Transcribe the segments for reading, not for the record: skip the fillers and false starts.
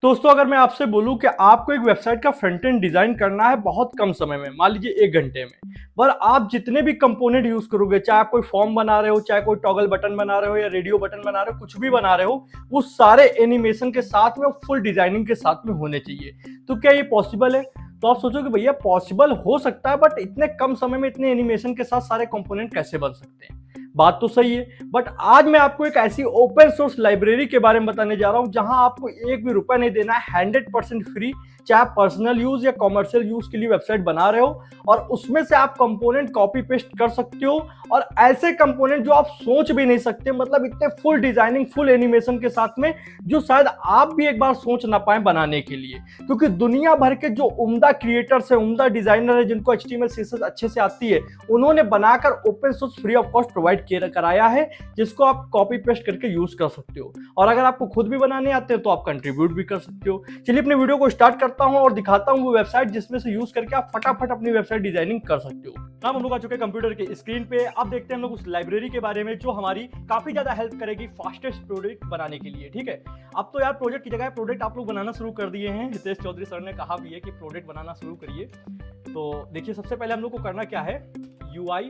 दोस्तों अगर मैं आपसे बोलूं कि आपको एक वेबसाइट का फ्रंट एंड डिजाइन करना है बहुत कम समय में, मान लीजिए 1 घंटे में, पर आप जितने भी कंपोनेंट यूज करोगे, चाहे आप कोई फॉर्म बना रहे हो, चाहे कोई टॉगल बटन बना रहे हो या रेडियो बटन बना रहे हो, कुछ भी बना रहे हो, वो सारे एनिमेशन के साथ में, फुल डिजाइनिंग के साथ में होने चाहिए। तो क्या ये पॉसिबल है? तो आप सोचो कि भैया पॉसिबल हो सकता है, बट इतने कम समय में इतने एनिमेशन के साथ सारे कंपोनेंट कैसे बन सकते हैं? बात तो सही है, बट आज मैं आपको एक ऐसी ओपन सोर्स लाइब्रेरी के बारे में बताने जा रहा हूं जहां आपको एक भी रुपया नहीं देना है, 100% फ्री। चाहे आप पर्सनल यूज या कॉमर्शियल यूज के लिए वेबसाइट बना रहे हो और उसमें से आप कंपोनेंट कॉपी पेस्ट कर सकते हो, और ऐसे कंपोनेंट जो आप सोच भी नहीं सकते, मतलब इतने फुल डिजाइनिंग, फुल एनिमेशन के साथ में, जो शायद आप भी एक बार सोच ना पाए बनाने के लिए। क्योंकि दुनिया भर के जो उम्दा क्रिएटर्स है, उम्दा डिजाइनर है, जिनको HTML CSS अच्छे से आती है, उन्होंने बनाकर open source free of cost provide कराया है, जिसको आप कॉपी पेस्ट करके यूज कर सकते हो। और अगर आपको खुद भी बनाने आते हैं तो आप कंट्रीब्यूट भी कर सकते हो। चलिए अपने वीडियो को स्टार्ट करता हूं और दिखाता हूं वो वेबसाइट जिसमें से यूज करके आप फटाफट अपनी वेबसाइट डिजाइनिंग कर सकते हो। अब हम लोग आ चुके हैं कंप्यूटर के स्क्रीन पे। अब देखते हैं हम लोग उस लाइब्रेरी के बारे में जो हमारी काफी ज्यादा हेल्प करेगी फास्टेस्ट प्रोडक्ट बनाने के लिए। ठीक है, अब तो यार प्रोजेक्ट की जगह प्रोडक्ट आप लोग बनाना शुरू कर दिए हैं। हितेश चौधरी सर ने कहा भी है कि प्रोडक्ट बनाना शुरू करिए। तो देखिए, सबसे पहले हम लोग को करना क्या है, UI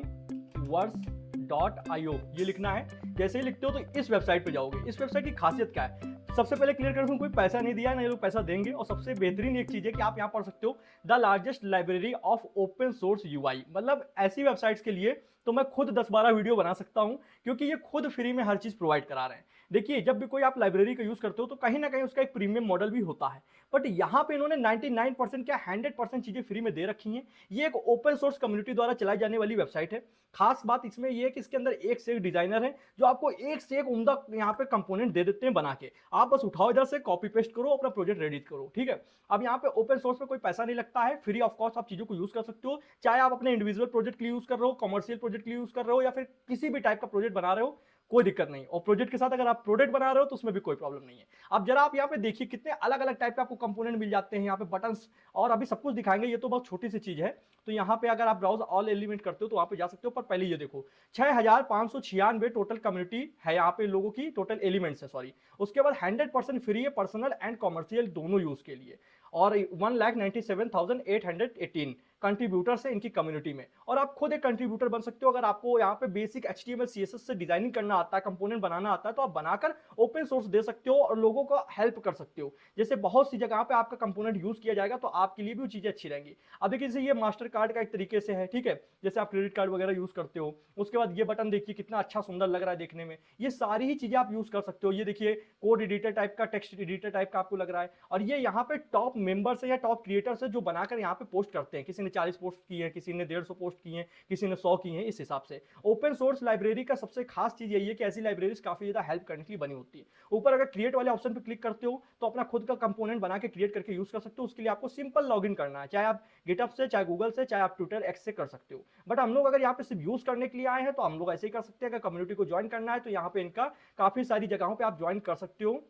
works.io ये लिखना है। जैसे ही लिखते हो तो इस वेबसाइट पे जाओगे। इस वेबसाइट की खासियत क्या है, सबसे पहले क्लियर कर दूं, कोई पैसा नहीं दिया है, ना ये लोग पैसा देंगे। और सबसे बेहतरीन एक चीज है कि आप यहाँ पढ़ सकते हो the largest library of open source UI। मतलब ऐसी वेबसाइट्स के लिए तो मैं खुद 10-12 वीडियो बना सकता हूँ, क्योंकि ये खुद फ्री में हर चीज प्रोवाइड करा रहे हैं। देखिए, जब भी कोई आप लाइब्रेरी का यूज करते हो तो कहीं ना कहीं उसका एक प्रीमियम मॉडल भी होता है, बट यहाँ पे इन्होंने 99% क्या 100% चीजें फ्री में दे रखी हैं। ये एक ओपन सोर्स कम्युनिटी द्वारा चलाई जाने वाली वेबसाइट है। खास बात इसमें यह है कि इसके अंदर एक से एक डिजाइनर है जो आपको एक से एक उम्दा यहाँ पे कंपोनेंट दे देते हैं बना के। आप बस उठाओ इधर से, कॉपी पेस्ट करो, अपना प्रोजेक्ट रेडी करो। ठीक है, अब यहाँ पे ओपन सोर्स में कोई पैसा नहीं लगता है, फ्री ऑफ कॉस्ट आप चीजों को यूज कर सकते हो। चाहे आप अपने इंडिविजुअल प्रोजेक्ट के लिए यूज कर रहे हो, कमर्शियल प्रोजेक्ट के लिए यूज कर रहे हो, या फिर किसी भी टाइप का प्रोजेक्ट बना रहे हो, कोई दिक्कत नहीं। और प्रोजेक्ट के साथ अगर आप प्रोडक्ट बना रहे हो तो उसमें भी कोई प्रॉब्लम नहीं है। अब जरा आप यहाँ पे देखिए कितने अलग अलग टाइप के आपको कंपोनेंट मिल जाते हैं। यहाँ पे बटन्स और अभी सब कुछ दिखाएंगे, ये तो बहुत छोटी सी चीज है। तो यहाँ पे अगर आप ब्राउज ऑल एलिमेंट करते हो तो वहां पे जा सकते हो। पर पहले ये देखो, 6596 टोटल कम्युनिटी है यहाँ पे, लोगों की टोटल एलिमेंट्स है, सॉरी। उसके बाद 100% फ्री है पर्सनल एंड कॉमर्शियल दोनों यूज के लिए। और 1,97,818 कंट्रीब्यूटर्स है इनकी कम्युनिटी में। और आप खुद एक कंट्रीब्यूटर बन सकते हो। अगर आपको यहाँ पे बेसिक HTML CSS से डिजाइनिंग करना आता है, कंपोनेंट बनाना आता है, तो आप बनाकर ओपन सोर्स दे सकते हो और लोगों को हेल्प कर सकते हो। जैसे बहुत सी जगह पे आपका कंपोनेंट यूज किया जाएगा तो आपके लिए भी वो चीजें अच्छी रहेंगी। अब देखिए, जैसे ये मास्टर कार्ड का एक तरीके से है, ठीक है, जैसे आप क्रेडिट कार्ड वगैरह यूज करते हो। उसके बाद ये बटन देखिए कितना अच्छा सुंदर लग रहा है देखने में। ये सारी ही चीजें आप यूज कर सकते हो। ये देखिए कोड एडिटर टाइप का, टेक्स्ट एडिटर टाइप का आपको लग रहा है। और ये यहाँ पे टॉप मेंबर्स है या टॉप क्रिएटर्स है जो बनाकर यहाँ पे पोस्ट करते हैं। किसी ने 40 पोस्ट की है, किसी ने 150 पोस्ट की है, किसी ने 100 की है। इस हिसाब से ओपन सोर्स लाइब्रेरी का सबसे खास चीज यही है कि ऐसी लाइब्रेरीज काफी ज्यादा हेल्प करने के लिए बनी होती है। ऊपर अगर क्रिएट वाले ऑप्शन पे क्लिक करते हो तो अपना खुद का कंपोनेंट बना के क्रिएट करके यूज कर सकते हो। उसके लिए आपको सिंपल लॉगिन करना है, चाहे आप गिटहब से, चाहे गूगल से, चाहे आप ट्विटर एक्स से कर सकते हो। बट हम लोग अगर यहाँ पे सिर्फ यूज करने के लिए आए हैं तो हम लोग ऐसे ही कर सकते हैं। अगर कम्युनिटी को ज्वाइन करना है तो यहाँ पे इनका काफी सारी जगहों पे आप ज्वाइन कर सकते हो।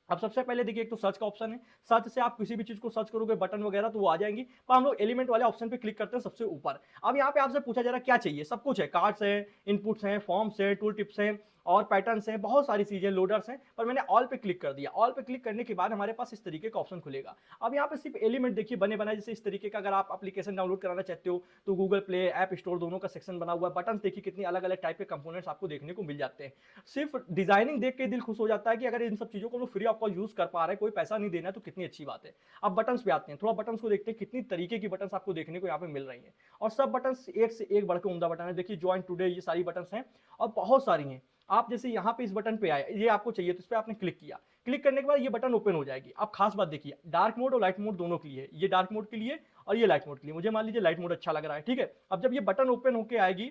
अब सबसे पहले देखिए, एक तो सर्च का ऑप्शन है। सर्च से आप किसी भी चीज को सर्च करोगे, बटन वगैरह, तो वो आ जाएंगी। पर हम लोग एलिमेंट वाले ऑप्शन पे क्लिक करते हैं सबसे ऊपर। अब यहाँ पे आपसे पूछा जा रहा है क्या चाहिए, सब कुछ है, कार्ड्स है, इनपुट्स हैं, फॉर्म्स हैं, टूल टिप्स हैं और पैटर्न्स हैं, बहुत सारी चीजें, लोडर्स हैं। पर मैंने ऑल पे क्लिक कर दिया। ऑल पे क्लिक करने के बाद हमारे पास इस तरीके का ऑप्शन खुलेगा। अब यहाँ पे सिर्फ एलिमेंट देखिए बने बनाए, जैसे इस तरीके का। अगर आप एप्लीकेशन डाउनलोड कराना चाहते हो तो गूगल प्ले, ऐप स्टोर दोनों का सेक्शन बना हुआ है। बटन देखिए कितनी अलग अलग टाइप के कंपोनेंट्स आपको देखने को मिल जाते हैं। सिर्फ डिजाइनिंग देख के दिल खुश हो जाता है कि अगर इन सब चीजों को लोग फ्री ऑफ कॉस्ट यूज कर पा रहे हैं, कोई पैसा नहीं देना, तो कितनी अच्छी बात है। अब बटन्स पे आते हैं, थोड़ा बटन्स को देखते हैं, कितनी तरीके की बटन्स आपको देखने को यहाँ पे मिल रही है। और सब बटन्स एक से एक बढ़ के उम्दा बटन है। देखिए ज्वाइन टुडे, ये सारी बटन्स हैं और बहुत सारी हैं। आप जैसे यहाँ पे इस बटन पे आए, ये आपको चाहिए तो इस पे आपने क्लिक किया। क्लिक करने के बाद ये बटन ओपन हो जाएगी। अब खास बात देखिए, डार्क मोड और लाइट मोड दोनों के लिए, ये डार्क मोड के लिए और ये लाइट मोड के लिए। मुझे मान लीजिए लाइट मोड अच्छा लग रहा है, ठीक है। अब जब ये बटन ओपन होके आएगी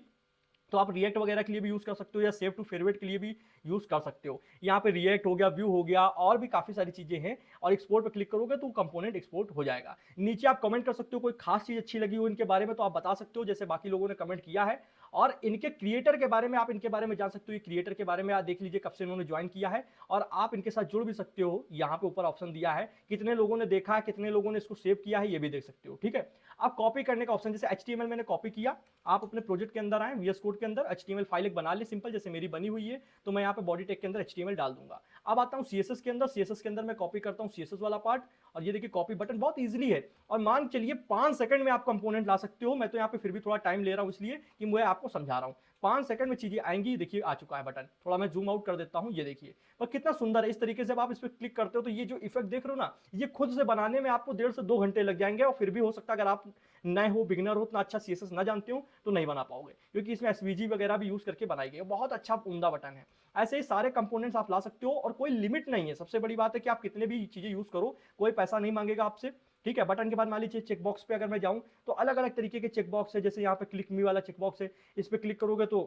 तो आप रिएक्ट वगैरह के लिए भी यूज कर सकते हो या सेव टू फेवरेट के लिए भी यूज कर सकते हो। यहाँ पे रिएक्ट हो गया, व्यू हो गया और भी काफी सारी चीजें हैं। और एक्सपोर्ट पे क्लिक करोगे तो कंपोनेंट एक्सपोर्ट हो जाएगा। नीचे आप कमेंट कर सकते हो, कोई खास चीज अच्छी लगी हो इनके बारे में तो आप बता सकते हो, जैसे बाकी लोगों ने कमेंट किया है। और इनके क्रिएटर के बारे में आप इनके बारे में जान सकते हो। ये क्रिएटर के बारे में आप देख लीजिए कब से इन्होंने ज्वाइन किया है, और आप इनके साथ जुड़ भी सकते हो। यहाँ पे ऊपर ऑप्शन दिया है कितने लोगों ने देखा है, कितने लोगों ने इसको सेव किया है, ये भी देख सकते हो। ठीक है, अब कॉपी करने का ऑप्शन, जैसे HTML मैंने कॉपी किया, आप अपने प्रोजेक्ट के अंदर आए, VS कोड के अंदर HTML फाइल एक बना ले सिंपल, जैसे मेरी बनी हुई है, तो मैं यहाँ पे बॉडी टैग के अंदर HTML डाल दूंगा। अब आता हूँ CSS के अंदर, CSS के अंदर मैं कॉपी करता हूँ CSS वाला पार्ट, और ये देखिए कॉपी बटन बहुत इजीली है, और मान चलिए 5 सेकंड में आप कंपोनेंट ला सकते हो। मैं तो यहाँ पे फिर भी थोड़ा टाइम ले रहा हूँ इसलिए कि मैं आपको समझा रहा हूँ। 5 सेकंड में चीजें आएंगी। देखिए आ चुका है बटन, थोड़ा मैं जूम आउट कर देता हूँ, ये देखिए पर कितना सुंदर है। इस तरीके से आप इस पर क्लिक करते हो तो ये जो इफेक्ट देख रहे हो ना, ये खुद से बनाने में आपको 1.5 से 2 घंटे लग जाएंगे, और फिर भी हो सकता है अगर आप नए हो, बिगिनर हो, इतना अच्छा CSS ना जानते हो तो नहीं बना पाओगे, क्योंकि इसमें SVG वगैरह भी यूज करके बनाई गई है। बहुत अच्छा उम्दा बटन है। ऐसे ही सारे कंपोनेंट्स आप ला सकते हो, और कोई लिमिट नहीं है। सबसे बड़ी बात है कि आप कितने भी चीजें यूज करो, कोई पैसा नहीं मांगेगा आपसे। ठीक है, बटन के बाद मान लीजिए चेक बॉक्स पे अगर मैं जाऊं तो अलग अलग तरीके के चेक बॉक्स है, जैसे यहाँ पे क्लिक मी वाला चेक बॉक्स है, इस पे क्लिक करोगे तो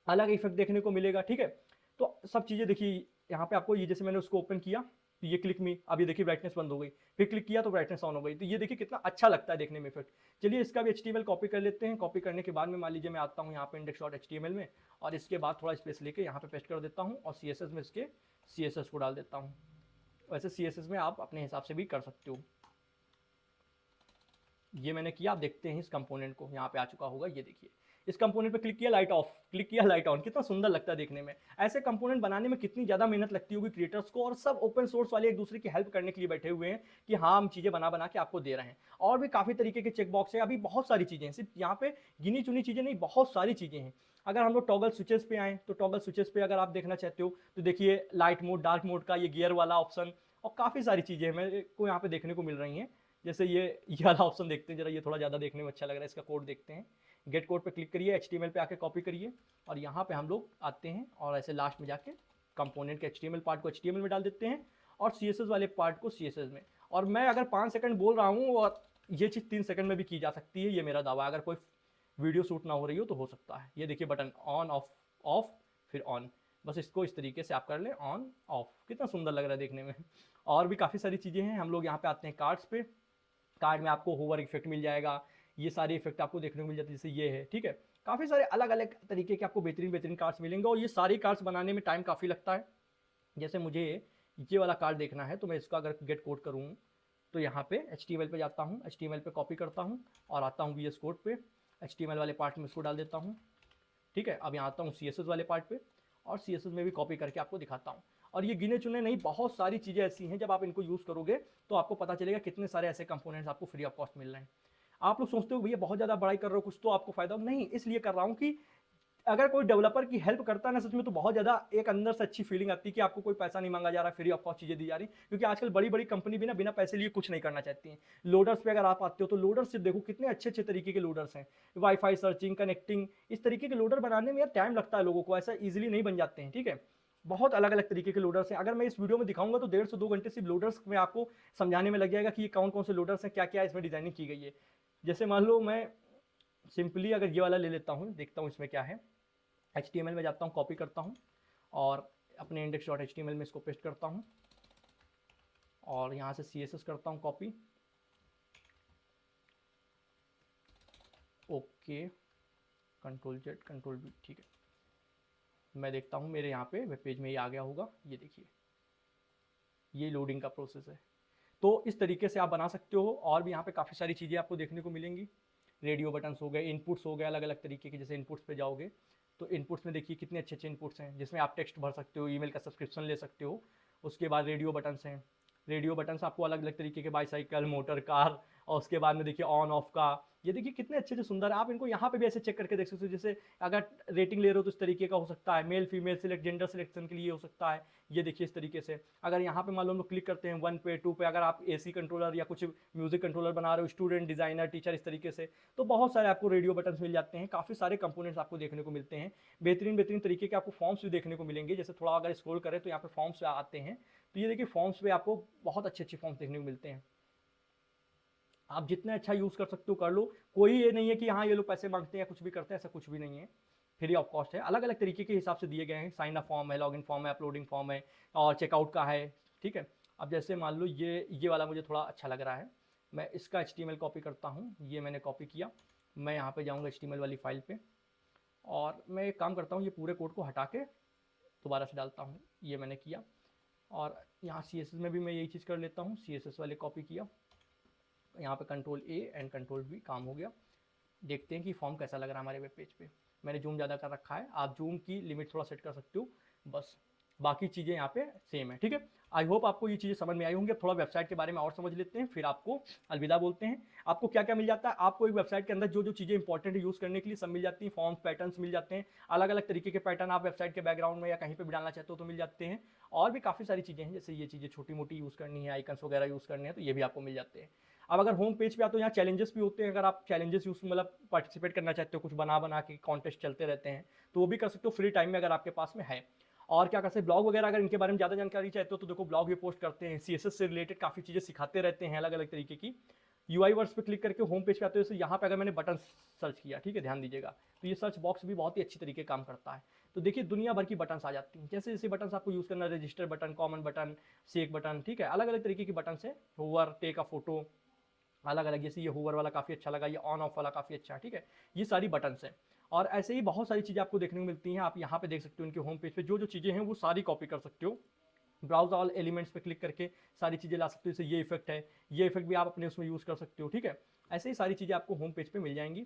अलग इफेक्ट देखने को मिलेगा। ठीक है, तो सब चीजें देखिए यहाँ पे आपको, ये जैसे मैंने उसको ओपन किया तो ये क्लिक मी, अब ये देखिए ब्राइटनेस बंद हो गई, फिर क्लिक किया तो ब्राइटनेस ऑन हो गई, तो ये देखिए कितना अच्छा लगता है देखने में इफेक्ट। चलिए इसका भी HTML कॉपी कर लेते हैं। कॉपी करने के बाद में मान लीजिए मैं आता हूँ यहाँ पे index.html में, और इसके बाद थोड़ा स्पेस लेके यहाँ पे पेस्ट कर देता हूँ, और CSS में इसके CSS को डाल देता हूँ। वैसे CSS में आप अपने हिसाब से भी कर सकते हो। ये मैंने किया, आप देखते हैं इस कंपोनेंट को, यहाँ पे आ चुका होगा, ये देखिए इस कंपोनेंट पे क्लिक किया, लाइट ऑफ, क्लिक किया, लाइट ऑन, कितना सुंदर लगता है देखने में। ऐसे कंपोनेंट बनाने में कितनी ज्यादा मेहनत लगती होगी क्रिएटर्स को, और सब ओपन सोर्स वाले एक दूसरे की हेल्प करने के लिए बैठे हुए हैं कि हाँ हम चीजें बना बना के आपको दे रहे हैं। और भी काफी तरीके के चेक बॉक्स है, अभी बहुत सारी चीजें हैं, सिर्फ यहाँ पे गिनी चुनी चीजें नहीं, बहुत सारी चीजें हैं। अगर हम लोग टॉगल स्विचेस पे आए तो टॉगल स्विचेस पे अगर आप देखना चाहते हो तो देखिए लाइट मोड, डार्क मोड का, ये गियर वाला ऑप्शन, और काफी सारी चीजें मेरे को यहाँ पे देखने को मिल रही हैं। जैसे ये वाला ऑप्शन देखते हैं जरा, ये थोड़ा ज़्यादा देखने में अच्छा लग रहा है, इसका कोड देखते हैं। गेट कोड पे क्लिक करिए, HTML पे आके कॉपी करिए, और यहाँ पे हम लोग आते हैं और ऐसे लास्ट में जाके कंपोनेंट के HTML पार्ट को HTML में डाल देते हैं, और CSS वाले पार्ट को CSS में। और मैं अगर 5 सेकंड बोल रहा हूँ, और ये चीज़ 3 सेकंड में भी की जा सकती है, ये मेरा दावा। अगर कोई वीडियो शूट ना हो रही हो तो हो सकता है। ये देखिए बटन ऑन ऑफ ऑफ फिर ऑन, बस इसको इस तरीके से आप कर लें, ऑन ऑफ, कितना सुंदर लग रहा है देखने में। और भी काफ़ी सारी चीज़ें हैं। हम लोग यहाँ पे आते हैं कार्ड्स पे, कार्ड में आपको होवर इफेक्ट मिल जाएगा, ये सारे इफेक्ट आपको देखने को मिल जाते हैं, जैसे ये है। ठीक है, काफ़ी सारे अलग अलग तरीके के आपको बेहतरीन बेहतरीन कार्ड्स मिलेंगे, और ये सारे कार्ड्स बनाने में टाइम काफ़ी लगता है। जैसे मुझे ये वाला कार्ड देखना है तो मैं इसका अगर गेट कोड करूँ तो यहाँ पे HTML पे जाता हूँ, HTML पे कॉपी करता हूँ, और आता हूँ VS कोड पे, HTML वाले पार्ट में इसको डाल देता हूँ। ठीक है, अब यहाँ आता हूँ CSS वाले पार्ट पे, और CSS में भी कॉपी करके आपको दिखाता हूँ। और ये गिने चुने नहीं, बहुत सारी चीज़ें ऐसी हैं, जब आप इनको यूज़ करोगे तो आपको पता चलेगा कितने सारे ऐसे कंपोनेंट्स आपको फ्री ऑफ कॉस्ट मिल रहे हैं। आप लोग सोचते हो भैया बहुत ज़्यादा बड़ाई कर रहे हो, कुछ तो आपको फायदा हो, नहीं, इसलिए कर रहा हूँ कि अगर कोई डेवलपर की हेल्प करता है ना सच में, तो बहुत ज़्यादा एक अंदर से अच्छी फीलिंग आती है कि आपको कोई पैसा नहीं मांगा जा रहा, फ्री ऑफ कॉस्ट चीज़ें दी जा रही। क्योंकि आजकल बड़ी बड़ी कंपनी भी ना बिना पैसे लिए कुछ नहीं करना चाहती हैं। लोडर्स पे अगर आप आते हो तो लोडर्स से देखो कितने अच्छे अच्छे तरीके के लोडर्स हैं, वाईफाई सर्चिंग, कनेक्टिंग, इस तरीके के लोडर बनाने में यार टाइम लगता है लोगों को, ऐसा ईजिली नहीं बन जाते हैं। ठीक है, बहुत अलग अलग तरीके के लोडर्स हैं। अगर मैं इस वीडियो में दिखाऊंगा तो 1.5 से 2 घंटे सिर्फ लोडर्स में आपको समझाने में लग जाएगा कि ये कौन कौन से लोडर्स हैं, क्या क्या इसमें डिजाइनिंग की गई है। जैसे मान लो मैं सिंपली अगर ये वाला ले लेता हूँ, देखता हूँ इसमें क्या है। HTML में जाता हूँ, कॉपी करता हूँ, और अपने index.html में इसको पेस्ट करता हूँ, और यहाँ से CSS करता हूँ कॉपी। ओके, Ctrl+Z Ctrl+V, ठीक है। मैं देखता हूँ मेरे यहाँ पे वेब पेज में ये आ गया होगा, ये देखिए ये लोडिंग का प्रोसेस है। तो इस तरीके से आप बना सकते हो, और भी यहाँ पे काफ़ी सारी चीज़ें आपको देखने को मिलेंगी। रेडियो बटन्स हो गए, इनपुट्स हो गए अलग अलग तरीके के। जैसे इनपुट्स पे जाओगे तो इनपुट्स में देखिए कितने अच्छे अच्छे इनपुट्स हैं, जिसमें आप टेक्स्ट भर सकते हो, ईमेल का सब्सक्रिप्शन ले सकते हो। उसके बाद रेडियो बटन्स हैं, रेडियो बटन्स आपको अलग अलग तरीके के, बाईसाइकिल, मोटर, कार, और उसके बाद में देखिए ऑन ऑफ का, ये देखिए कितने अच्छे अच्छे सुंदर है। आप इनको यहाँ पे भी ऐसे चेक करके देख सकते हो। जैसे अगर रेटिंग ले रहे हो तो इस तरीके का हो सकता है, male female select, gender selection के लिए हो सकता है, ये देखिए इस तरीके से। अगर यहाँ पे मान लो हम लोग क्लिक करते हैं 1 पे 2 पे, अगर आप AC कंट्रोलर या कुछ म्यूजिक कंट्रोलर बना रहे हो, स्टूडेंट, डिजाइनर, टीचर, इस तरीके से, तो बहुत सारे आपको रेडियो बटन्स मिल जाते हैं। काफ़ी सारे कंपोनेंट्स आपको देखने को मिलते हैं। बेहतरीन बेहतरीन तरीके के आपको फॉर्म्स भी देखने को मिलेंगे। जैसे थोड़ा अगर स्क्रॉल करें तो यहाँ पे फॉर्म्स आते हैं, तो ये देखिए फॉर्म्स पे आपको बहुत अच्छे अच्छे फॉर्म्स देखने को मिलते हैं। आप जितना अच्छा यूज़ कर सकते हो कर लो, कोई ये नहीं है कि हाँ ये लोग पैसे मांगते हैं या कुछ भी करते हैं, ऐसा कुछ भी नहीं है, फ्री ऑफ कॉस्ट है। अलग अलग तरीके के हिसाब से दिए गए हैं। साइन अप फॉर्म है, लॉगिन फॉर्म है, अपलोडिंग फॉर्म है, और चेकआउट का है। ठीक है, अब जैसे मान लो ये वाला मुझे थोड़ा अच्छा लग रहा है, मैं इसका HTML कॉपी करता हूँ। ये मैंने कॉपी किया, मैं यहाँ पे जाऊँगा HTML वाली फाइल पे, और मैं एक काम करता हूँ, ये पूरे कोड को हटा के दोबारा से डालता हूँ। ये मैंने किया और यहाँ CSS में भी मैं यही चीज़ कर लेता हूँ, CSS वाले कॉपी किया, यहाँ पे control A and control V, काम हो गया। देखते हैं कि फॉर्म कैसा लग रहा है हमारे वेब पेज पे। मैंने जूम ज़्यादा कर रखा है, आप जूम की लिमिट थोड़ा सेट कर सकते हो, बस बाकी चीज़ें यहाँ पे सेम है, ठीक है। आई होप आपको ये चीज़ें समझ में आई होंगी। अब थोड़ा वेबसाइट के बारे में और समझ लेते हैं, फिर आपको अलविदा बोलते हैं। आपको क्या क्या मिल जाता है, आपको एक वेबसाइट के अंदर जो जो चीज़ें इंपॉर्टेंट है यूज़ करने के लिए सब मिल जाती हैं। फॉर्म्स, पैटर्न्स मिल जाते हैं, अलग अलग तरीके के पैटर्न आप वेबसाइट के बैकग्राउंड में या कहीं पर भी डालना चाहते हो तो मिल जाते हैं। और भी काफ़ी सारी चीज़ें हैं, जैसे ये चीज़ें छोटी मोटी यूज़ करनी है, आइकन्स वगैरह यूज़ करने हैं, तो ये भी आपको मिल जाते हैं। अब अगर होम पेज पे आते हो, यहाँ चैलेंजेस भी होते हैं। अगर आप चैलेंजेस यूज मतलब पार्टिसिपेट करना चाहते हो, कुछ बना के कॉन्टेस्ट चलते रहते हैं, तो वो भी कर सकते हो फ्री टाइम में अगर आपके पास में है। और क्या कर सकते हैं, ब्लॉग वगैरह अगर इनके बारे में ज़्यादा जानकारी चाहते हो तो देखो ब्लॉग ये पोस्ट करते हैं, CSS से रिलेटेड काफ़ी चीज़ें सिखाते रहते हैं अलग अलग तरीके की। UI वर्ड्स पे क्लिक करके होम पेज पे आते हो, यहाँ पे अगर मैंने बटन सर्च किया, ठीक है, ध्यान दीजिएगा, तो ये सर्च बॉक्स भी बहुत ही अच्छी तरीके काम करता है। तो देखिए दुनिया भर की बटन्स आ जाती हैं, जैसे जैसे बटन्स आपको यूज़ करना, register button, common button, shake button, ठीक है, अलग अलग तरीके की बटन है। होवर, टेक अ फोटो, अलग अलग, जैसे ये होवर वाला काफ़ी अच्छा लगा, ये ऑन ऑफ वाला काफ़ी अच्छा है, ठीक है। ये सारी बटन्स हैं और ऐसे ही बहुत सारी चीज़ें आपको देखने को मिलती हैं। आप यहाँ पे देख सकते हो, इनके होम पेज पे जो जो चीज़ें हैं वो सारी कॉपी कर सकते हो। ब्राउज ऑल एलिमेंट्स पे क्लिक करके सारी चीज़ें ला सकते हो। जैसे ये इफेक्ट है, ये इफेक्ट भी आप अपने उसमें यूज़ कर सकते हो, ठीक है। ऐसे ही सारी चीज़ें आपको होम पेज पे मिल जाएंगी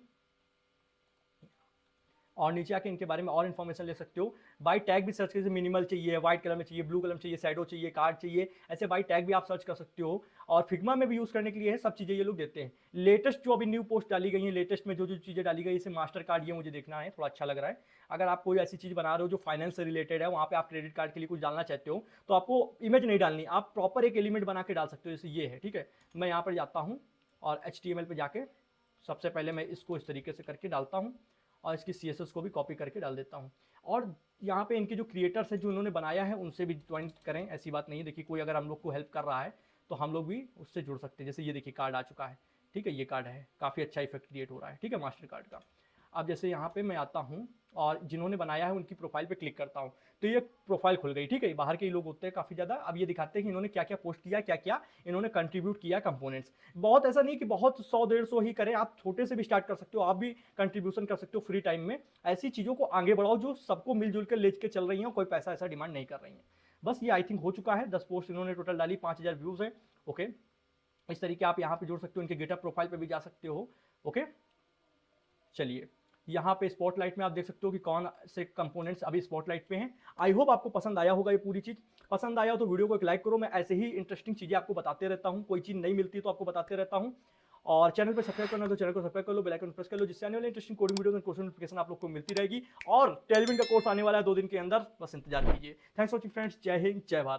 और नीचे आके इनके बारे में और इन्फॉर्मेशन ले सकते हो। बाई टैग भी सर्च कर, मिनिमल चाहिए, व्हाइट कलर में चाहिए, ब्लू कलर में चाहिए, शैडो चाहिए, कार्ड चाहिए, ऐसे बाई टैग भी आप सर्च कर सकते हो। और फिग्मा में भी यूज़ करने के लिए है, सब चीज़ें ये लोग देते हैं। लेटेस्ट जो अभी न्यू पोस्ट डाली गई है, लेटेस्ट में जो जो चीज़ें डाली गई है, इसे मास्टर कार्ड, ये मुझे देखना है, थोड़ा अच्छा लग रहा है। अगर आप कोई ऐसी चीज़ बना रहे हो जो फाइनेंस से रिलेटेड है, वहाँ पे आप क्रेडिट कार्ड के लिए कुछ डालना चाहते हो, तो आपको इमेज नहीं डालनी, आप प्रॉपर एक एलिमेंट बना के डाल सकते हो, जैसे ये है, ठीक है। मैं यहाँ पर जाता हूँ और HTML पे जाके सबसे पहले मैं इसको इस तरीके से करके डालता हूँ और इसकी CSS को भी कॉपी करके डाल देता हूँ। और यहाँ पे इनके जो क्रिएटर्स हैं, जो इन्होंने बनाया है, उनसे भी ज्वाइन करें, ऐसी बात नहीं है। देखिए कोई अगर हम लोग को हेल्प कर रहा है तो हम लोग भी उससे जुड़ सकते हैं। जैसे ये देखिए कार्ड आ चुका है, ठीक है, ये कार्ड है, काफ़ी अच्छा इफेक्ट क्रिएट हो रहा है, ठीक है, मास्टर कार्ड का। अब जैसे यहाँ पे मैं आता हूँ और जिन्होंने बनाया है उनकी प्रोफाइल पे क्लिक करता हूँ, तो ये प्रोफाइल खुल गई, ठीक है। बाहर के ही लोग होते हैं काफ़ी ज़्यादा। अब ये दिखाते हैं कि इन्होंने क्या क्या पोस्ट किया, क्या क्या इन्होंने कंट्रीब्यूट किया कंपोनेंट्स। बहुत ऐसा नहीं कि बहुत 100-150 ही करें, आप छोटे से भी स्टार्ट कर सकते हो, आप भी कंट्रीब्यूशन कर सकते हो फ्री टाइम में। ऐसी चीज़ों को आगे बढ़ाओ जो सबको मिलजुल कर ले के चल रही हैं, कोई पैसा ऐसा डिमांड नहीं कर रही हैं। बस ये आई थिंक हो चुका है। 10 पोस्ट इन्होंने टोटल डाली, 5000 व्यूज़ है, ओके। इस तरीके आप यहाँ पे जुड़ सकते हो, इनके गिटहब प्रोफाइल पे भी जा सकते हो, ओके। चलिए यहाँ पे स्पॉटलाइट में आप देख सकते हो कि कौन से कंपोनेंट्स अभी स्पॉटलाइट पे हैं। आई होप आपको पसंद आया होगा ये पूरी चीज़। पसंद आया हो तो वीडियो को एक लाइक करो। मैं ऐसे ही इंटरेस्टिंग चीज़ें आपको बताते रहता हूँ, कोई चीज़ नहीं मिलती तो आपको बताते रहता हूँ। और चैनल पर सब्सक्राइब करना तो चैनल को सब्सक्राइब कर लो, बेल आइकन प्रेस कर लो, जिससे आने वाले interesting coding video course notification आप लोग को मिलती रहेगी। और टेलविन का कोर्स आने वाला है 2 दिन के अंदर, बस इंतजार कीजिए। थैंक्स फॉर वॉचिंग फ्रेंड्स, जय हिंद, जय भारत।